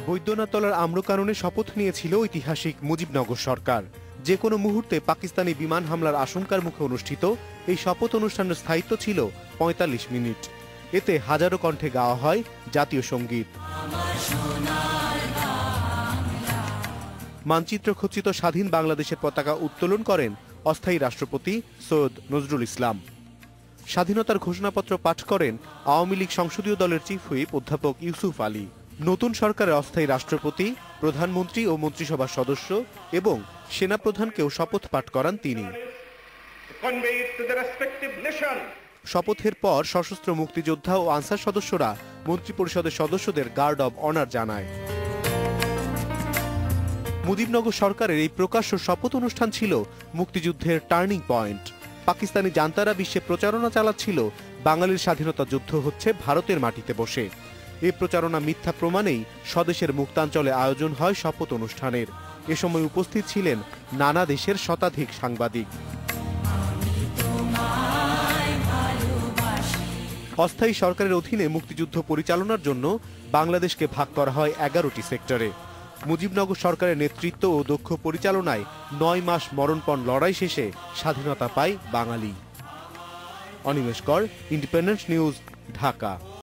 বৈদ্যনাথতলার আম্রকাননে শপথ নিয়েছিল ঐতিহাসিক মুজিবনগর সরকার। যে কোনো মুহূর্তে পাকিস্তানি বিমান হামলার আশঙ্কার মুখে অনুষ্ঠিত এই শপথ অনুষ্ঠানের স্থায়িত্ব ছিল ৪৫ মিনিট। এতে হাজারো কণ্ঠে গাওয়া হয় জাতীয় সঙ্গীত। মানচিত্র খচিত স্বাধীন বাংলাদেশের পতাকা উত্তোলন করেন অস্থায়ী রাষ্ট্রপতি সৈয়দ নজরুল ইসলাম। স্বাধীনতার ঘোষণাপত্র পাঠ করেন আওয়ামী লীগ সংসদীয় দলের চিফ হুইপ অধ্যাপক ইউসুফ আলী। নতুন সরকারের অস্থায়ী রাষ্ট্রপতি, প্রধানমন্ত্রী ও মন্ত্রিসভার সদস্য এবং সেনাপ্রধানকেও শপথ পাঠ করান তিনি। শপথের পর সশস্ত্র মুক্তিযোদ্ধা ও আনসার সদস্যরা মন্ত্রিপরিষদের সদস্যদের গার্ড অব অনার জানায়। মুজিবনগর সরকারের এই প্রকাশ্য শপথ অনুষ্ঠান ছিল মুক্তিযুদ্ধের টার্নিং পয়েন্ট। পাকিস্তানি জান্তারা বিশ্বে প্রচারণা চালাচ্ছিল বাঙালির স্বাধীনতা যুদ্ধ হচ্ছে ভারতের মাটিতে বসে। এই প্রচারণা মিথ্যা প্রমাণেই স্বদেশের মুক্তাঞ্চলে আয়োজন হয় শপথ অনুষ্ঠানের। এ সময় উপস্থিত ছিলেন নানা দেশের শতাধিক সাংবাদিক। অস্থায়ী সরকারের অধীনে মুক্তিযুদ্ধ পরিচালনার জন্য বাংলাদেশকে ভাগ করা হয় ১১টি সেক্টরে। মুজিবনগর সরকারের নেতৃত্ব ও দক্ষ পরিচালনায় ৯ মাস মরণপণ লড়াই শেষে স্বাধীনতা পায় বাঙালি। অনিমেষ কর, ইন্ডিপেন্ডেন্ট নিউজ, ঢাকা।